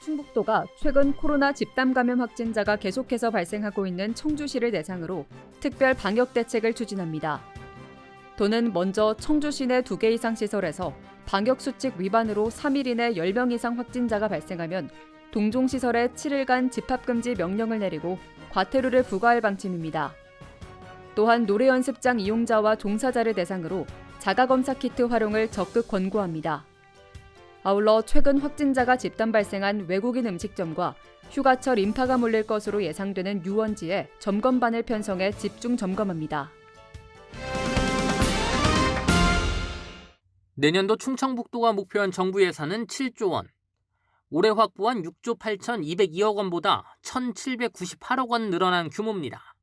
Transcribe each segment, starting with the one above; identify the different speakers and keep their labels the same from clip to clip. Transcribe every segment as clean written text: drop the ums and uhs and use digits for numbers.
Speaker 1: 충북도가 최근 코로나 집단 감염 확진자가 계속해서 발생하고 있는 청주시를 대상으로 특별 방역 대책을 추진합니다. 도는 먼저 청주시 내 2개 이상 시설에서 방역수칙 위반으로 3일 이내 10명 이상 확진자가 발생하면 동종시설에 7일간 집합금지 명령을 내리고 과태료를 부과할 방침입니다. 또한 노래연습장 이용자와 종사자를 대상으로 자가검사 키트 활용을 적극 권고합니다. 아울러 최근 확진자가 집단 발생한 외국인 음식점과 휴가철 인파가 몰릴 것으로 예상되는 유원지에 점검반을 편성해 집중 점검합니다.
Speaker 2: 내년도 충청북도가 목표한 정부 예산은 7조 원. 올해 확보한 6조 8,202억 원보다 1,798억 원 늘어난 규모입니다.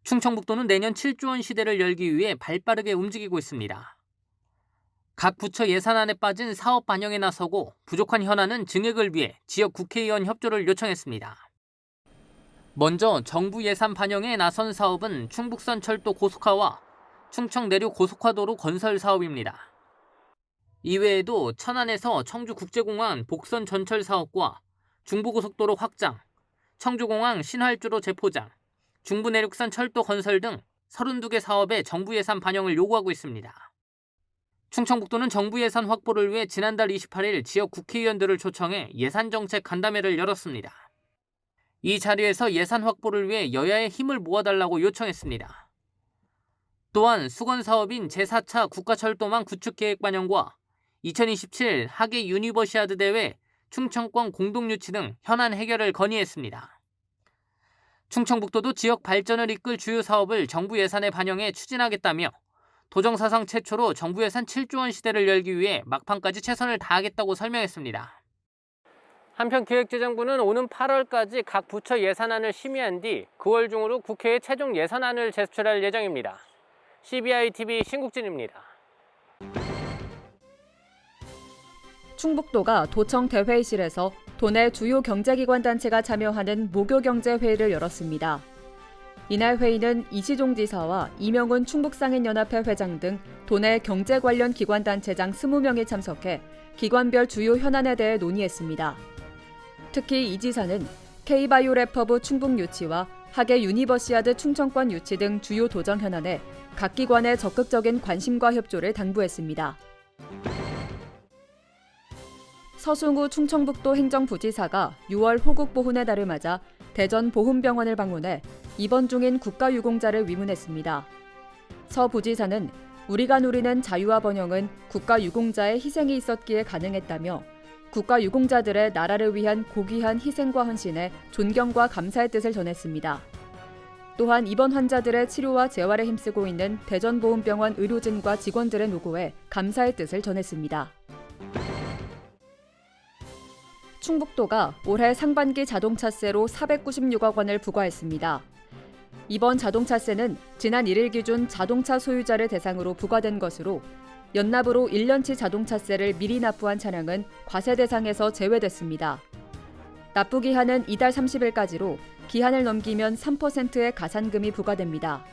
Speaker 2: 충청북도는 내년 7조 원 시대를 열기 위해 발빠르게 움직이고 있습니다. 각 부처 예산안에 빠진 사업 반영에 나서고 부족한 현안은 증액을 위해 지역 국회의원 협조를 요청했습니다. 먼저 정부 예산 반영에 나선 사업은 충북선 철도 고속화와 충청 내륙 고속화도로 건설 사업입니다. 이외에도 천안에서 청주국제공항 복선 전철 사업과 중부고속도로 확장, 청주공항 신활주로 재포장, 중부내륙선 철도 건설 등 32개 사업에 정부 예산 반영을 요구하고 있습니다. 충청북도는 정부 예산 확보를 위해 지난달 28일 지역 국회의원들을 초청해 예산정책 간담회를 열었습니다. 이 자리에서 예산 확보를 위해 여야의 힘을 모아달라고 요청했습니다. 또한 수건사업인 제4차 국가철도망 구축계획 반영과 2027 하계 유니버시아드 대회 충청권 공동유치 등 현안 해결을 건의했습니다. 충청북도도 지역 발전을 이끌 주요 사업을 정부 예산에 반영해 추진하겠다며 도정사상 최초로 정부 예산 7조 원 시대를 열기 위해 막판까지 최선을 다하겠다고 설명했습니다. 한편 기획재정부는 오는 8월까지 각 부처 예산안을 심의한 뒤 9월 중으로 국회에 최종 예산안을 제출할 예정입니다. CBI-TV 신국진입니다.
Speaker 1: 충북도가 도청 대회의실에서 도내 주요 경제기관 단체가 참여하는 목요경제회의를 열었습니다. 이날 회의는 이시종 지사와 이명훈 충북상인연합회 회장 등 도내 경제 관련 기관 단체장 20명이 참석해 기관별 주요 현안에 대해 논의했습니다. 특히 이 지사는 K바이오래퍼브 충북유치와 하계 유니버시아드 충청권 유치 등 주요 도정 현안에 각 기관의 적극적인 관심과 협조를 당부했습니다. 서승우 충청북도 행정부지사가 6월 호국보훈의 달을 맞아 대전 보훈병원을 방문해 입원 중인 국가유공자를 위문했습니다. 서 부지사는 우리가 누리는 자유와 번영은 국가유공자의 희생이 있었기에 가능했다며 국가유공자들의 나라를 위한 고귀한 희생과 헌신에 존경과 감사의 뜻을 전했습니다. 또한 입원 환자들의 치료와 재활에 힘쓰고 있는 대전보훈병원 의료진과 직원들의 노고에 감사의 뜻을 전했습니다. 충북도가 올해 상반기 자동차세로 496억 원을 부과했습니다. 이번 자동차세는 지난 1일 기준 자동차 소유자를 대상으로 부과된 것으로 연납으로 1년치 자동차세를 미리 납부한 차량은 과세 대상에서 제외됐습니다. 납부 기한은 이달 30일까지로 기한을 넘기면 3%의 가산금이 부과됩니다.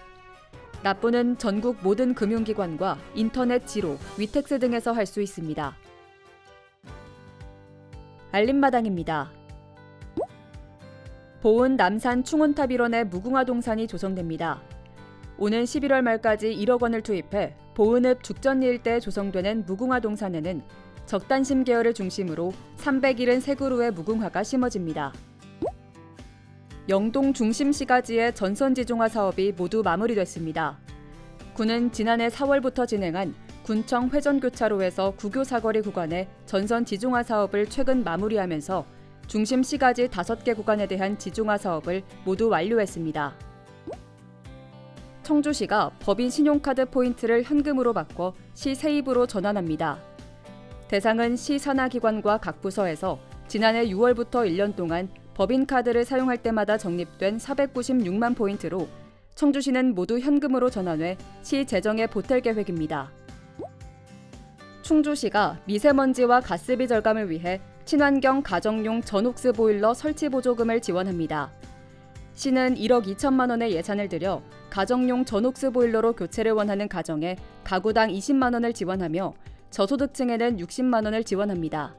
Speaker 1: 납부는 전국 모든 금융기관과 인터넷 지로, 위택스 등에서 할 수 있습니다. 알림마당입니다. 보은 남산 충원탑 일원의 무궁화 동산이 조성됩니다. 오는 11월 말까지 1억 원을 투입해 보은읍 죽전리 일대에 조성되는 무궁화 동산에는 적단심 계열을 중심으로 373그루의 무궁화가 심어집니다. 영동 중심시가지의 전선지중화 사업이 모두 마무리됐습니다. 군은 지난해 4월부터 진행한 군청 회전교차로에서 구교사거리 구간의 전선 지중화 사업을 최근 마무리하면서 중심 시가지 5개 구간에 대한 지중화 사업을 모두 완료했습니다. 청주시가 법인 신용카드 포인트를 현금으로 바꿔 시 세입으로 전환합니다. 대상은 시 산하기관과 각 부서에서 지난해 6월부터 1년 동안 법인카드를 사용할 때마다 적립된 496만 포인트로 청주시는 모두 현금으로 전환해 시 재정에 보탤 계획입니다. 충주시가 미세먼지와 가스비 절감을 위해 친환경 가정용 전옥스 보일러 설치 보조금을 지원합니다. 시는 1억 2천만 원의 예산을 들여 가정용 전옥스 보일러로 교체를 원하는 가정에 가구당 20만 원을 지원하며 저소득층에는 60만 원을 지원합니다.